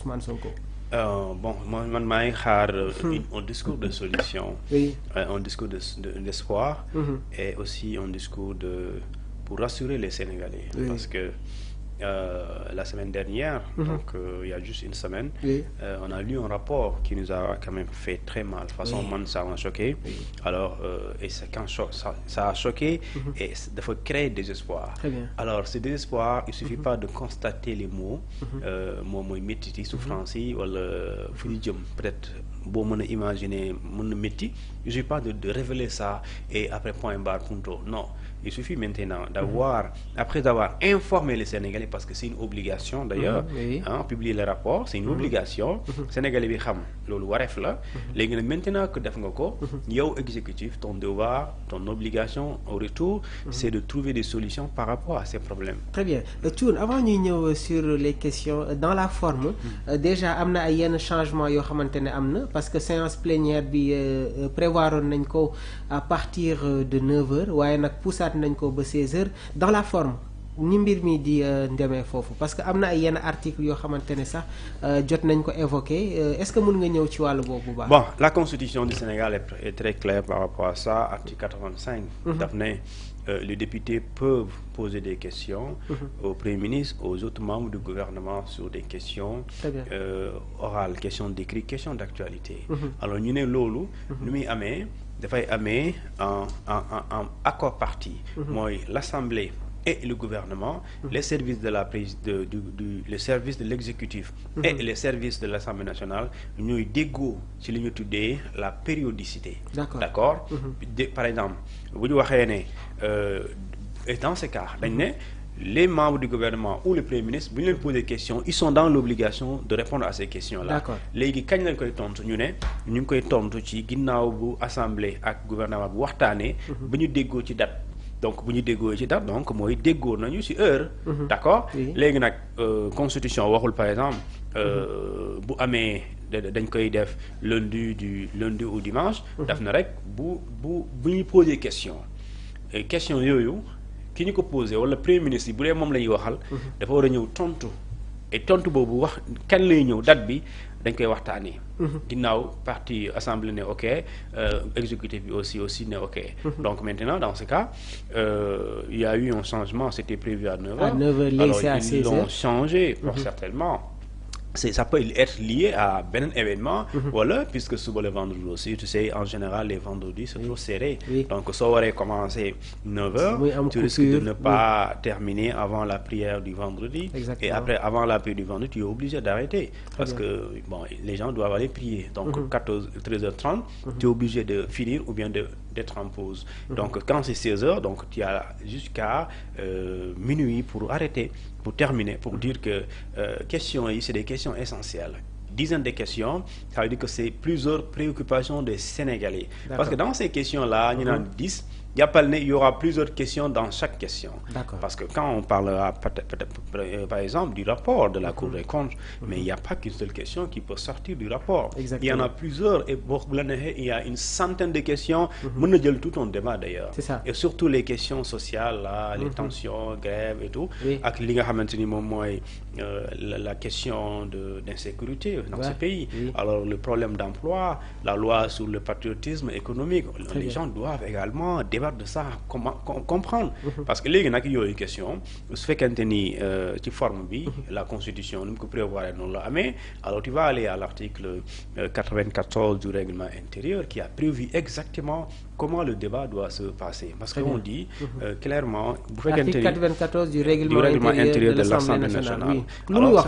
Ousmane Sonko. Bon, man maa ngi xaar un discours de solution, Oui. un discours d'espoir Mhm. et aussi un discours pour rassurer les Sénégalais. Oui. Parce que la semaine dernière, donc il y a juste une semaine, Oui. on a lu un rapport qui nous a quand même fait très mal. De toute façon, Oui. man, ça m'a choqué. Oui. Alors, et ça a choqué et il faut créer des espoirs. Très bien. Alors, ce désespoir, il suffit pas de constater les mots, moom mooy métti yi souffrance yi wala fu ñu jëm peut-être boo mën a imaginer mën na métti. Il suffit pas de révéler ça et après point barre punto. Non, il suffit maintenant après avoir informé les Sénégalais, parce que c'est une obligation d'ailleurs, Oui. publier le rapport, c'est une obligation. Sénégalais bi xam loolu wareef la. Léegi nag maintenant que def nga ko, yow exécutif, ton devoir, ton obligation au retour, c'est de trouver des solutions par rapport à ces problèmes. Très bien Thioune, avant ñuy ñëw sur les questions dans la forme déjà am na ay yenn changement yoo xamante ne am na parce que séance plénière bi prévoiroon nañ ko à partir de 9h waaye nag poussaat nañ ko ba 16h. Dans la forme ni mbir mi di ndemee foofu parce que am na ay yenn articles yoo xamante ne sax jot nañ ko évoqué est-ce que mën nga ñëw ci wàllu boobu bu baax. Bon, la constitution du Sénégal est très claire par rapport à ça. Article 85 daf ne les députés peuvent poser des questions au Premier ministre, aux autres membres du gouvernement sur des questions orales, questions d'écrit, questions d'actualité. Alors ñu ne loolu nu muy amee dafay amee en accord parti mooy l'Assemblée et le gouvernement, les services de la les services de l'exécutif et les services de l'Assemblée nationale ñooy déggoo ci li ñu tuddee la périodicité. D'accord. Par exemple bu ñu waxee ne et dans ce cas dañ ne les membres du gouvernement ou le Premier ministre bu ñu leen poser question, ils sont dans l'obligation de répondre à ces questions-là. Léegi kañ lañ koy tontu ñu ne ñu ngi koy tontu ci ginnaaw bu assemblée ak gouvernement bu waxtaanee ba ñu déggoo ci date. Donc bu ñu déggoo ci date donc mooy déggoo nañu ci heure. D'accord. Léegi nag constitution waxul par exemple bu amee dañ koy def lundi ou dimanche. daf na rek bu ñuy poser question yooyu ki ñu ko posé wala premier ministre yi bu dee moom la ñuy waxal. dafa war a ñëw tontu et tontu boobu wax kañ lay ñëw date bi dañ koy waxtaanee. ginnaaw parti assemblée ne ok exécutif bi aussi ne ok. Donc maintenant dans ce cas il y a eu un changement, c'était prévu à 9h. À 9h léegi c'est à 16h. Alors ils l'ont changé certainement. Ça peut être lié à beneen événement. Voilà, puisque suba le vendredi aussi, tu sais, en général les vendredis c'est trop serré. Donc soo waree commencer 9h, tu risques de ne pas terminer avant la prière du vendredi. Exactement. Et après, avant la prière du vendredi, tu es obligé d'arrêter parce que bon, les gens doivent aller prier. Donc 13h30, tu es obligé de finir ou bien d'être en pause. Donc quand c'est 16h, donc tu as jusqu'à minuit pour arrêter, pour terminer, pour dire que questions yi c'est des questions essentielles. Dizaines de questions, ça veut dire que c'est plusieurs préoccupations des Sénégalais. Parce que dans ces questions-là, ñu naan 10, jàppal ne il y aura plusieurs questions dans chaque question. Parce que quand on parlera par exemple du rapport de la Cour des comptes, mais il n'y a pas qu'une seule question qui peut sortir du rapport. Exactement. Il y en a plusieurs et il y a une centaine de questions. Mën na jël tout un débat d'ailleurs. C'est ça. Et surtout les questions sociales là, les tensions, grèves et tout. Ak li nga xamante ni moom mooy la question d'insécurité dans ce pays. Alors le problème d'emploi, la loi sur le patriotisme économique, les gens doivent également débattre de ça, comment comprendre. Parce que léegi nag yooyu question su fekkente ni ci forme bi la constitution ni mu ko prévoir noonu la amee, alors tu vas aller à l'article 94 du règlement intérieur qui a prévu exactement comment le débat doit se passer. Parce qu'on dit clairement bu fekkente ni article 94 du règlement intérieur de l'Assemblée nationale. Alors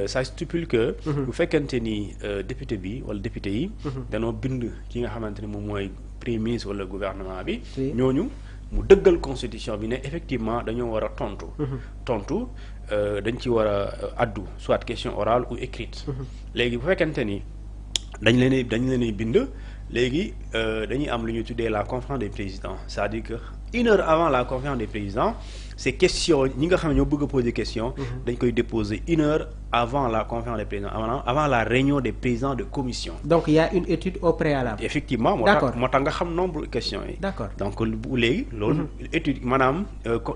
ça stipule que bu fekkente ni député bi wala député yi danoo bind ki nga xamante ni moom mooy premier ministre wala gouvernement bi ñooñu mu dëggal constitution bi ne effectivement dañoo war a tontu dañ ci war a addu soit question orale ou écrite. Léegi bu fekkente ni dañ leen bind léegi dañuy am lu ñu tuddee la conférence des présidents, c'est-à-dire que une heure avant la conférence des présidents ces questions ñi nga xam ne ñoo bëgg a poser question dañ koy déposer une heure avant la conférence des présidents, avant la réunion des présidents de commission. Donc il y a une étude au préalable. Effectivement moo tax nga xam nombre de questions yi. D'accord. Donc léegi loolu étude maanaam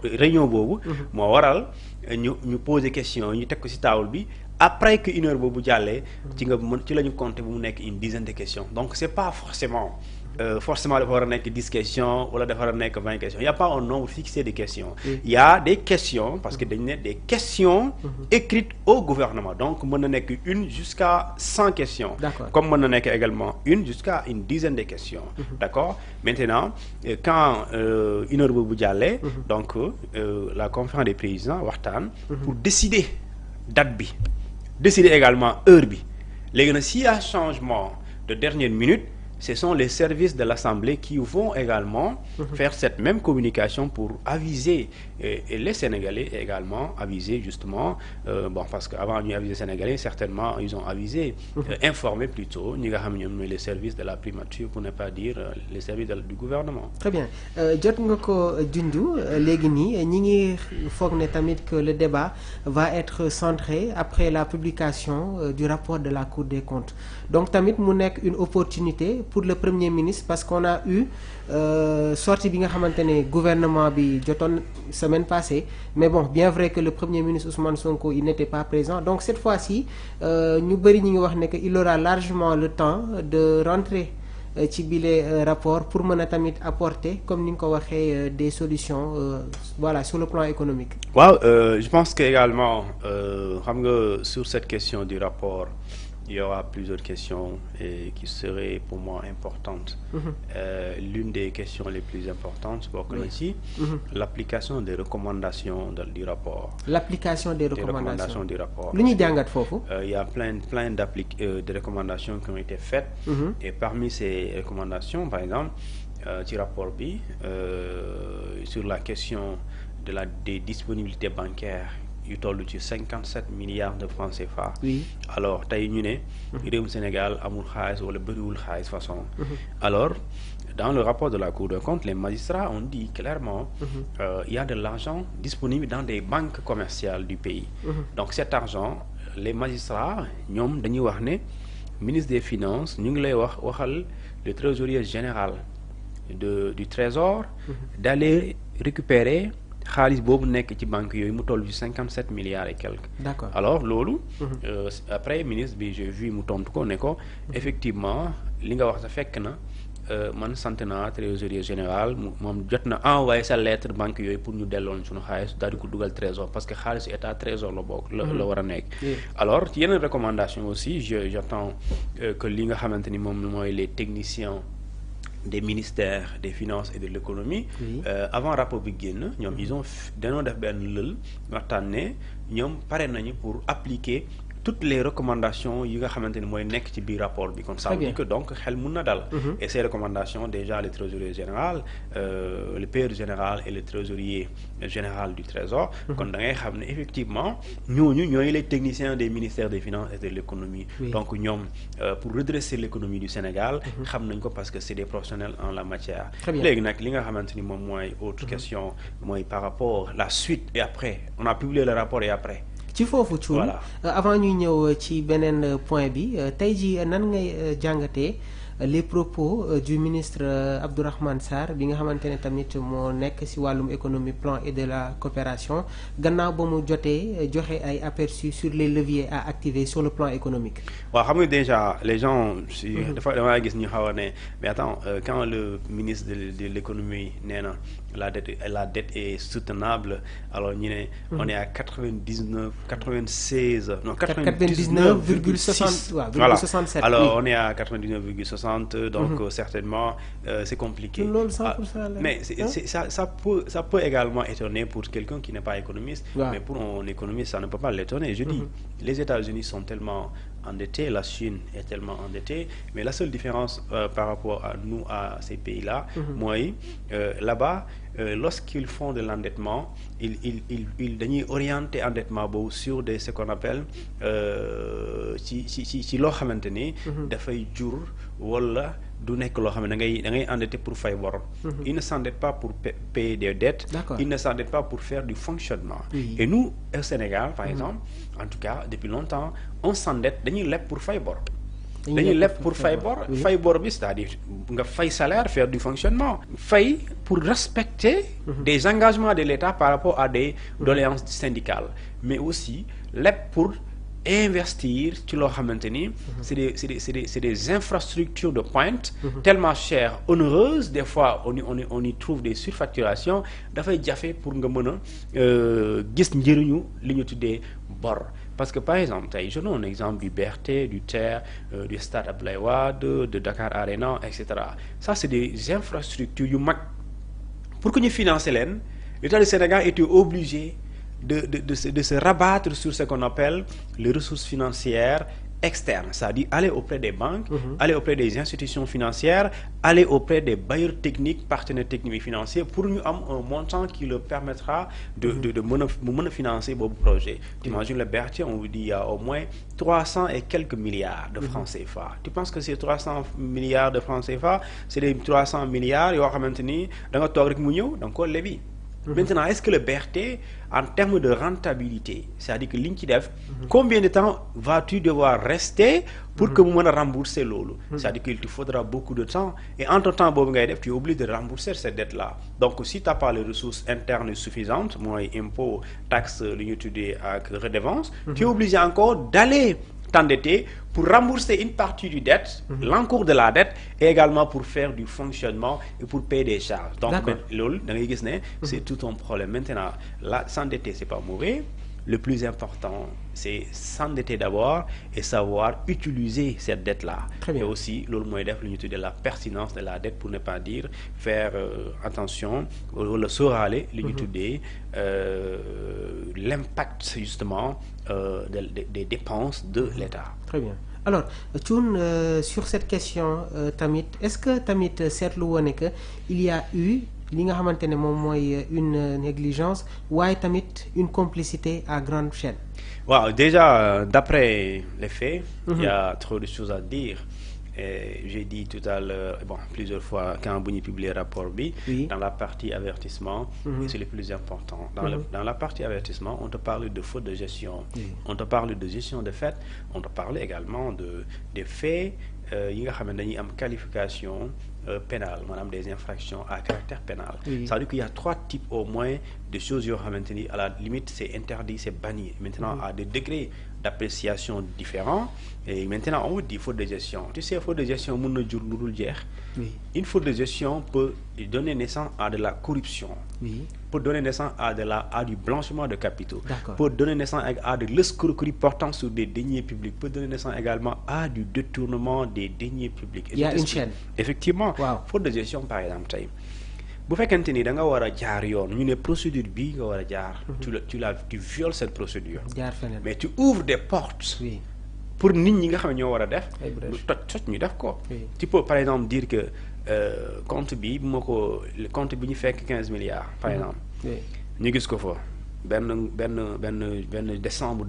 réunion boobu moo waral ñu poser question ñu teg ko ci table bi après que une heure boobu jàllee ci la ñu compter bu mu nekk une dizaine de questions donc c'est pas forcément dafa war a nekk 10 questions wala dafa war a nekk 20 questions il y a pas un nombre fixé de questions il y a des questions parce que dañu ne des questions écrites au gouvernement donc mën na nekk une jusqu'à 100 questions comme mën na nekk également une jusqu'à une dizaine de questions d'accord maintenant quand une heure boobu jàllee donc la conférence des présidents waxtaan pour décider date bi décider également heure bi léegi nag s'il y a changement de dernière minute ce sont les services de l'Assemblée qui vont également faire cette même communication pour aviser et les Sénégalais également aviser justement parce que avant ñuy aviser Sénégalais certainement ils ont avisé informé plutôt ñi nga xam ne ñoom ñooy les services de la primature pour ne pas dire les services du gouvernement. Très bien jot nga ko junju léegi nii ñi ngi foog ne tamit que le débat va être centré après la publication du rapport de la Cour des comptes donc tamit mu nekk une opportunité pour le Premier ministre parce qu'on a eu sortie bi nga xamante ne gouvernement bi jotoon semaine passée mais bon bien vrai que le Premier ministre Ousmane Sonko il n'était pas présent donc cette fois-ci ñu bëri ñi ngi wax ne que il aura largement le temps de rentrer ci bile rapport pour mën a tamit apporter comme ni nga ko waxee des solutions voilà sur le plan économique. waaw je pense que également xam nga sur cette question du rapport il y aura plusieurs questions qui seraient pour moi importantes. L'une des questions les plus importantes bokk na ci l'application des recommandations du rapport. L'application des recommandations du rapport. lu ñuy jàngat foofu. Il y a plein de recommandations qui ont été faites. Et parmi ces recommandations par exemple ci rapport bi sur la question des disponibilités bancaires. yu toll ci 57 milliards de francs CFA. Oui. Alors tey ñu ne. réewum Sénégal amul xaalis wala bëriwul xaalis façon. Alors dans le rapport de la Cour des comptes les magistrats ont dit clairement. Il y a de l'argent disponible dans des banques commerciales du pays. Donc cet argent les magistrats ñoom dañuy wax ne ministre des finances ñu ngi lay waxal le trésorier général du trésor. d'aller récupérer. xaalis boobu nekk ci banque yooyu mu toll ci 57 milliards et quelques. D'accord. Alors loolu. Après ministre bi j'ai vu mu tontu ko ne ko effectivement li nga wax sa fekk na man sant naa trésorier général moom jot na envoyé sa lettre banque yooyu pour ñu delloon suñu xaalis daal di ko dugal trésor parce que xaalis état trésor la bokk. la war a nekk. Alors ci yeneen recommandation aussi j'attends que li nga xamante ni moom mooy les techniciens. Des ministères des finances et de l'économie. Avant rapport bi génn ñoom ils ont dañoo def benn lël waxtaan ne ñoom pare nañu pour appliquer toutes les recommandations yi nga xamante ni mooy nekk ci biir rapport bi. Comme ça veut dire que donc xel mun na dal. Et ces recommandations déjà le trésorier général le père général et le trésorier général du trésor. Kon da ngay xam ne effectivement ñooñu ñooy les techniciens des ministères des finances et de l'économie. Donc ñoom pour redresser l'économie du Sénégal. xam nañ ko parce que c'est des professionnels en la matière. Léegi nag li nga xamante ni moom mooy autre question mooy par rapport la suite et après on a publié le rapport et après. ci foofu Thioune avant ñuy ñëw ci beneen point bi tey jii nan ngay jàngatee les propos du ministre Abdourahmane Sarr bi nga xamante ne tamit moo nekk ci wàllum économie plan et de la coopération gannaaw ba mu jotee joxe ay aperçus sur les leviers à activer sur le plan économique. waaw xam nga déjà les gens si dafa damay gis ñu xaw a ne mais attends quand le ministre de l'économie nee na la dette est soutenable alors ñu ne on est à 99,67 voilà alors on est à 99,60 donc certainement c'est compliqué mais ça peut également étonner pour quelqu'un qui n'est pas économiste mais pour un économiste ça ne peut pas l'étonner je dis les États-Unis sont tellement endettés, la Chine est tellement endettée, mais la seule différence par rapport à nous, à ces pays-là, moi, là-bas, lorsqu'ils font de l'endettement, ils dañuy orienter endettement boobu sur ce qu'on appelle ci loo xamante ni dafay jur wala du nekk loo xam ne da ngay endetté pour fay bor. Ils ne s'endettent pas pour payer des dettes. Ils ne s'endettent pas pour faire du fonctionnement. Et nous au Sénégal par exemple en tout cas depuis longtemps on s'endette dañuy leb pour fay bor. dañuy leb pour fay bor bi c'est-à-dire nga fay salaire faire du fonctionnement fay pour respecter des engagements de l'État par rapport à des doléances syndicales mais aussi leb pour investir ci loo xamante ni c'est des infrastructures de pointe tellement chères, onéreuses, des fois on y trouve des surfacturations, dafay jafe pour nga mën a gis njëriñu li ñu tuddee bor. Parce que par exemple tey je donne un exemple du BRT, du TER, du Stade Abdoulaye Wade, de Dakar Arena, etc. Ça c'est des infrastructures yu mag. Pour que ñu financer leen, l'État du Sénégal était obligé de se rabattre sur ce qu'on appelle les ressources financières externes, c'est-à-dire aller auprès des banques, aller auprès des institutions financières, aller auprès des bailleurs techniques, partenaires techniques et financiers pour ñu am un montant qui leur permettra de mën a financer boobu projet. Tu imagines le BRT, on vous dit il y a au moins 300 et quelques milliards de francs CFA. Tu penses que ces 300 milliards de francs CFA, c'est des 300 milliards yoo xamante ni da nga toog rek mu ñëw da nga ko lebi. Maintenant, est-ce que le BRT, en termes de rentabilité, c'est-à-dire que liñ ci def, combien de temps vas-tu devoir rester pour que mu mën a rembourser loolu? C'est-à-dire qu'il te faudra beaucoup de temps, et entre-temps boobu ngay def, tu es obligé de rembourser cette dette-là. Donc si tu n'as pas les ressources internes suffisantes, mooy impôt, taxe, li ñu tuddee ak redevance, tu es obligé encore d'aller t'endetter pour rembourser une partie du dette, l'encours de la dette, et également pour faire du fonctionnement et pour payer des charges. Donc loolu da ngay gis ne c'est tout un problème. Maintenant là, s'endetter c'est pas mauvais. Le plus important, c'est s'endetter d'abord et savoir utiliser cette dette-là. Et aussi, loolu mooy def lu ñu tuddee la pertinence de la dette, pour ne pas dire faire attention wala sóoraale li ñu tuddee l'impact justement des dépenses de l'État. Très bien. Alors Thioune, sur cette question tamit, est-ce que tamit seetlu woon que il y a eu li nga xamante ne moom mooy une négligence waaye tamit une complicité à grande échelle? Waaw, déjà d'après les faits, il y a trop de choses à dire. Et j'ai dit tout à l'heure, plusieurs fois, quand bu ñu publier rapport bi, dans la partie avertissement, c'est le plus important. Dans la partie avertissement, on te parle de faute de gestion, on te parle de gestion de fait, on te parle également des faits yi nga xam ne dañuy am qualification pénale, maanaam des infractions à caractère pénal. Ça veut dire qu'il y a 3 types au moins de choses yoo xamante ni à la limite c'est interdit, c'est banni. Maintenant à des degrés d'appréciation différents. Et maintenant on vous dit faute de gestion. Tu sais, faute de gestion mën na jur lu dul jeex. Une faute de gestion peut donner naissance à de la corruption. Peut donner naissance à du blanchiment de capitaux. Peut donner naissance à de l'escroquerie portant sur des deniers publics. Peut donner naissance également à du détournement des deniers publics. Il y a une chaîne. Effectivement. Faute de gestion par exemple tey bu fekkente ni da nga war a jaar yoon ñu ne procédure bii nga war a jaar. Tu violes cette procédure. Mais tu ouvres des portes. Pour nit ñi nga xam ne ñoo war a def. lu toj ñu def ko. Tu peux par exemple dire que compte bi bu ma ko compte bi ñu fekk 15 milliards par exemple. ñu gis ko fa benn décembre